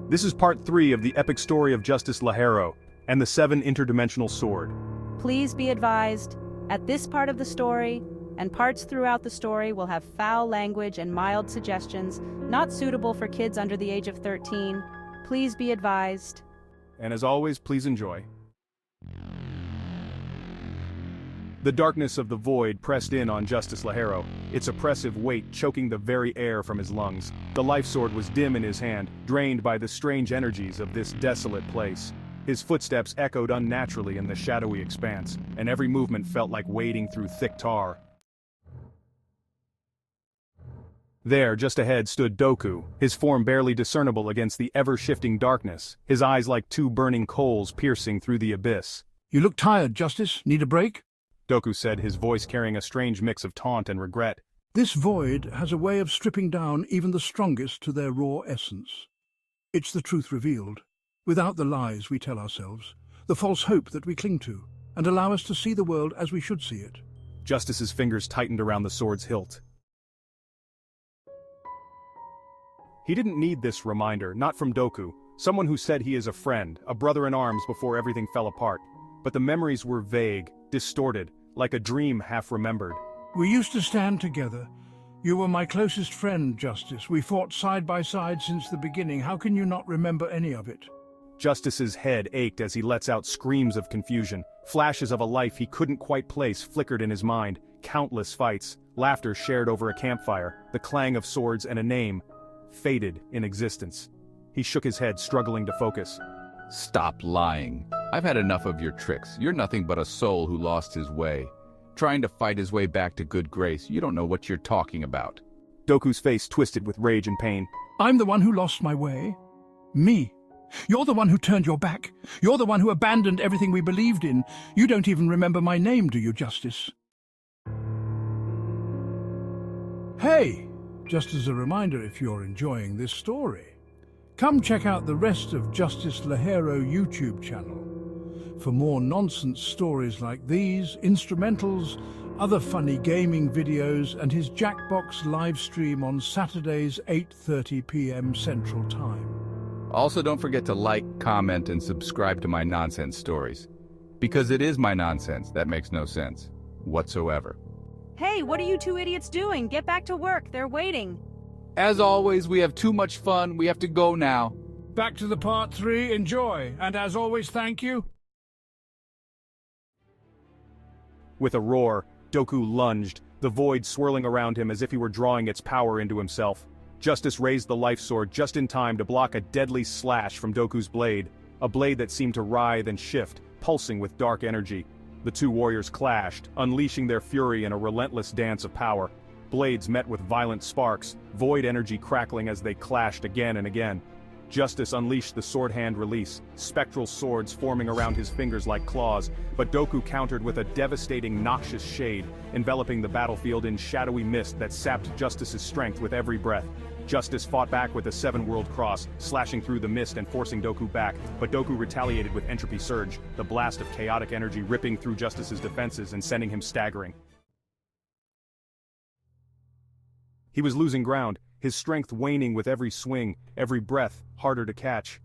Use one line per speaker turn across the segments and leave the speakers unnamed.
This is part 3 of the epic story of Justice LaHero and the 7 interdimensional sword.
Please be advised, at this part of the story, and parts throughout the story will have foul language and mild suggestions, not suitable for kids under the age of 13. Please be advised.
And as always, please enjoy. The darkness of the void pressed in on Justice LaHero, its oppressive weight choking the very air from his lungs. The life sword was dim in his hand, drained by the strange energies of this desolate place. His footsteps echoed unnaturally in the shadowy expanse, and every movement felt like wading through thick tar. There, just ahead, stood Doku, his form barely discernible against the ever-shifting darkness, his eyes like 2 burning coals piercing through the abyss.
"You look tired, Justice. Need a break?"
Doku said, his voice carrying a strange mix of taunt and regret.
"This void has a way of stripping down even the strongest to their raw essence. It's the truth revealed, without the lies we tell ourselves, the false hope that we cling to, and allow us to see the world as we should see it."
Justice's fingers tightened around the sword's hilt. He didn't need this reminder, not from Doku, someone who said he is a friend, a brother in arms before everything fell apart. But the memories were vague, distorted, like a dream half-remembered.
"We used to stand together. You were my closest friend, Justice. We fought side by side since the beginning. How can you not remember any of it?"
Justice's head ached as he lets out screams of confusion. Flashes of a life he couldn't quite place flickered in his mind. Countless fights, laughter shared over a campfire, the clang of swords and a name, faded in existence. He shook his head, struggling to focus.
Stop lying. I've had enough of your tricks. You're nothing but a soul who lost his way. Trying to fight his way back to good grace. You don't know what you're talking about.
Doku's face twisted with rage and pain.
"I'm the one who lost my way. Me. You're the one who turned your back. You're the one who abandoned everything we believed in. You don't even remember my name, do you, Justice?" Hey, just as a reminder, if you're enjoying this story, come check out the rest of Justice LaHero YouTube channel for more nonsense stories like these, instrumentals, other funny gaming videos, and his Jackbox live stream on Saturdays 8:30 p.m. Central Time.
Also, don't forget to like, comment, and subscribe to my nonsense stories. Because it is my nonsense that makes no sense whatsoever.
Hey, what are you 2 idiots doing? Get back to work, they're waiting.
As always, we have too much fun. We have to go now.
Back to the part 3, enjoy, and as always, thank you.
With a roar, Doku lunged, the void swirling around him as if he were drawing its power into himself. Justice raised the life sword just in time to block a deadly slash from Doku's blade, a blade that seemed to writhe and shift, pulsing with dark energy. The 2 warriors clashed, unleashing their fury in a relentless dance of power. Blades met with violent sparks, void energy crackling as they clashed again and again. Justice unleashed the sword hand release, spectral swords forming around his fingers like claws, but Doku countered with a devastating noxious shade, enveloping the battlefield in shadowy mist that sapped Justice's strength with every breath. Justice fought back with a 7-world cross, slashing through the mist and forcing Doku back, but Doku retaliated with entropy surge, the blast of chaotic energy ripping through Justice's defenses and sending him staggering. He was losing ground, his strength waning with every swing, every breath, harder to catch.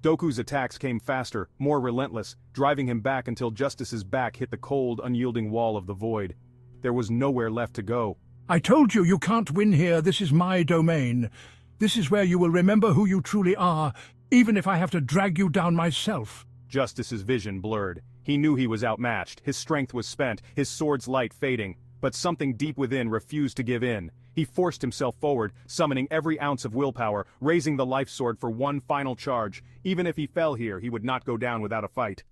Doku's attacks came faster, more relentless, driving him back until Justice's back hit the cold, unyielding wall of the void. There was nowhere left to go.
"I told you, you can't win here. This is my domain. This is where you will remember who you truly are, even if I have to drag you down myself."
Justice's vision blurred. He knew he was outmatched, his strength was spent, his sword's light fading. But something deep within refused to give in. He forced himself forward, summoning every ounce of willpower, raising the life sword for one final charge. Even if he fell here, he would not go down without a fight.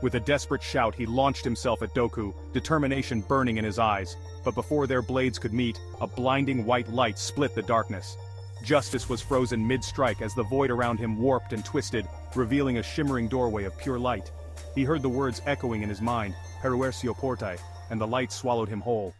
With a desperate shout, he launched himself at Doku, determination burning in his eyes. But before their blades could meet, a blinding white light split the darkness. Justice was frozen mid-strike as the void around him warped and twisted, revealing a shimmering doorway of pure light. He heard the words echoing in his mind, "Peruercio portai," and the light swallowed him whole.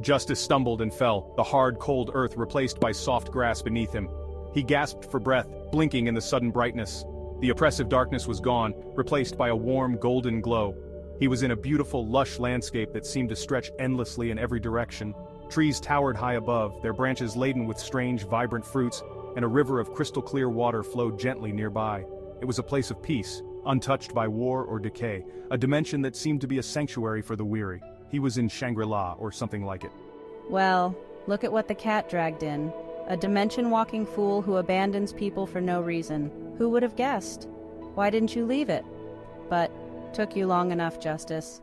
Justice stumbled and fell, the hard, cold earth replaced by soft grass beneath him. He gasped for breath, blinking in the sudden brightness. The oppressive darkness was gone, replaced by a warm, golden glow. He was in a beautiful, lush landscape that seemed to stretch endlessly in every direction. Trees towered high above, their branches laden with strange, vibrant fruits, and a river of crystal-clear water flowed gently nearby. It was a place of peace, untouched by war or decay, a dimension that seemed to be a sanctuary for the weary. He was in Shangri-La or something like it.
Well, look at what the cat dragged in. A dimension-walking fool who abandons people for no reason. Who would have guessed? Why didn't you leave it? But took you long enough, Justice.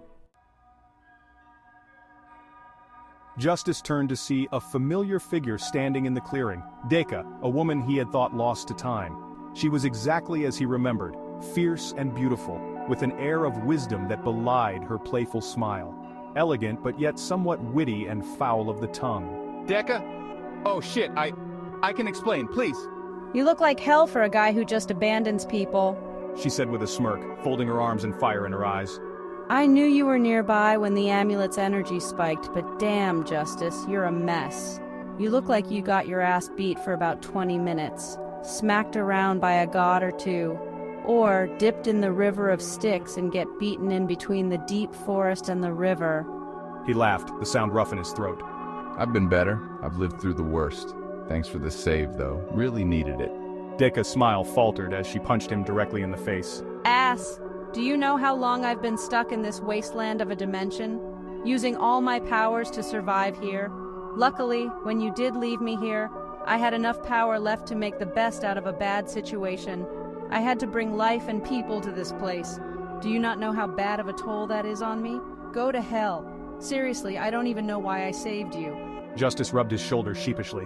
Justice turned to see a familiar figure standing in the clearing, Deka, a woman he had thought lost to time. She was exactly as he remembered, fierce and beautiful, with an air of wisdom that belied her playful smile. Elegant but yet somewhat witty and foul of the tongue.
Deka? Oh shit, I can explain, please.
You look like hell for a guy who just abandons people,
she said with a smirk, folding her arms and fire in her eyes.
I knew you were nearby when the amulet's energy spiked, but damn, Justice, you're a mess. You look like you got your ass beat for about 20 minutes, smacked around by a god or two, or dipped in the river of Styx and get beaten in between the deep forest and the river.
He laughed, the sound rough in his throat.
I've been better. I've lived through the worst. Thanks for the save, though. Really needed it.
Deka's smile faltered as she punched him directly in the face.
Ass! Do you know how long I've been stuck in this wasteland of a dimension? Using all my powers to survive here. Luckily, when you did leave me here, I had enough power left to make the best out of a bad situation. I had to bring life and people to this place. Do you not know how bad of a toll that is on me? Go to hell. Seriously, I don't even know why I saved you.
Justice rubbed his shoulders sheepishly.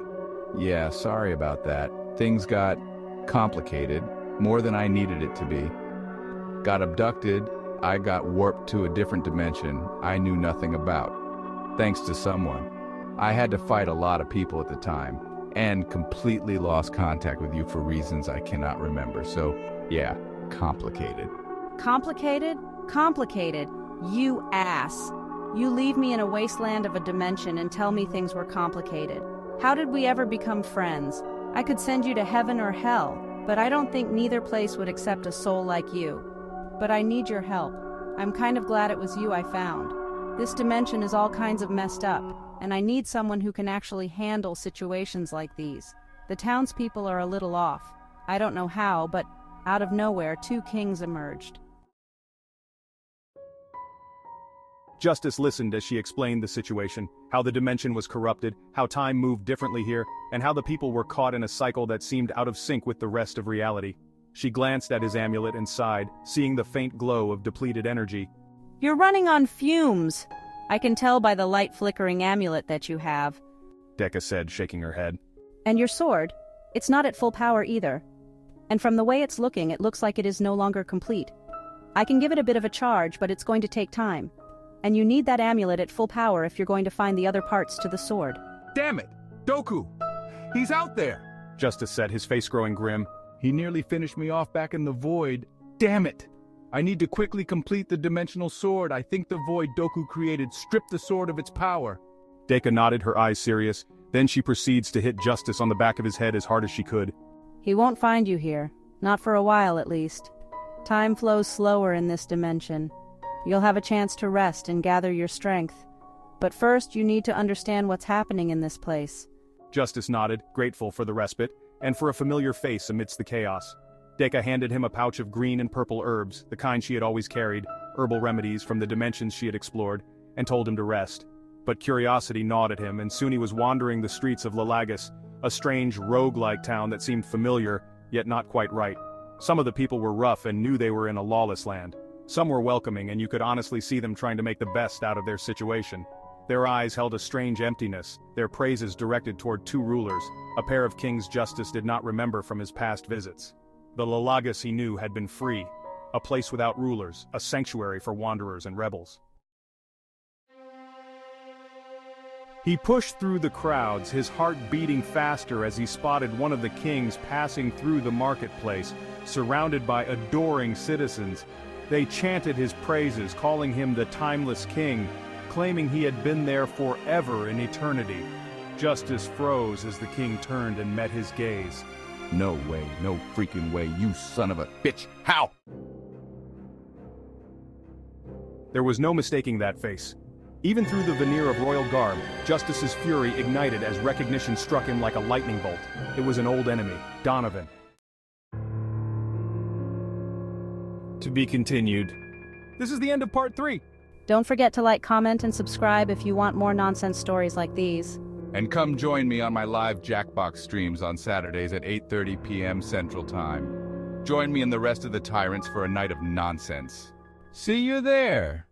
Yeah, sorry about that. Things got complicated, more than I needed it to be. Got abducted, I got warped to a different dimension I knew nothing about. Thanks to someone. I had to fight a lot of people at the time, and completely lost contact with you for reasons I cannot remember, so yeah, complicated.
Complicated? Complicated. You ass. You leave me in a wasteland of a dimension and tell me things were complicated. How did we ever become friends? I could send you to heaven or hell, but I don't think neither place would accept a soul like you. But I need your help. I'm kind of glad it was you I found. This dimension is all kinds of messed up, and I need someone who can actually handle situations like these. The townspeople are a little off. I don't know how, but out of nowhere, 2 kings emerged.
Justice listened as she explained the situation, how the dimension was corrupted, how time moved differently here, and how the people were caught in a cycle that seemed out of sync with the rest of reality. She glanced at his amulet and sighed, seeing the faint glow of depleted energy.
You're running on fumes. I can tell by the light flickering amulet that you have.
Deka said, shaking her head.
And your sword, it's not at full power either. And from the way it's looking, it looks like it is no longer complete. I can give it a bit of a charge, but it's going to take time. And you need that amulet at full power if you're going to find the other parts to the sword.
Damn it! Doku! He's out there!
Justice said, his face growing grim.
He nearly finished me off back in the void. Damn it! I need to quickly complete the dimensional sword. I think the void Doku created stripped the sword of its power.
Deka nodded, her eyes serious. Then she proceeds to hit Justice on the back of his head as hard as she could.
He won't find you here. Not for a while, at least. Time flows slower in this dimension. You'll have a chance to rest and gather your strength. But first, you need to understand what's happening in this place.
Justice nodded, grateful for the respite, and for a familiar face amidst the chaos. Deka handed him a pouch of green and purple herbs, the kind she had always carried, herbal remedies from the dimensions she had explored, and told him to rest. But curiosity gnawed at him, and soon he was wandering the streets of LaLagos, a strange, rogue-like town that seemed familiar, yet not quite right. Some of the people were rough and knew they were in a lawless land. Some were welcoming, and you could honestly see them trying to make the best out of their situation. Their eyes held a strange emptiness, their praises directed toward 2 rulers, a pair of kings Justice did not remember from his past visits. The LaLagos he knew had been free, a place without rulers, a sanctuary for wanderers and rebels. He pushed through the crowds, his heart beating faster as he spotted one of the kings passing through the marketplace, surrounded by adoring citizens. They chanted his praises, calling him the timeless king, claiming he had been there forever in eternity. Justice froze as the king turned and met his gaze.
No way, no freaking way, you son of a bitch! How?
There was no mistaking that face. Even through the veneer of royal garb, Justice's fury ignited as recognition struck him like a lightning bolt. It was an old enemy, Donovan. To be continued. This is the end of part 3.
Don't forget to like, comment, and subscribe if you want more nonsense stories like these.
And come join me on my live Jackbox streams on Saturdays at 8:30 p.m. Central Time. Join me and the rest of the tyrants for a night of nonsense. See you there!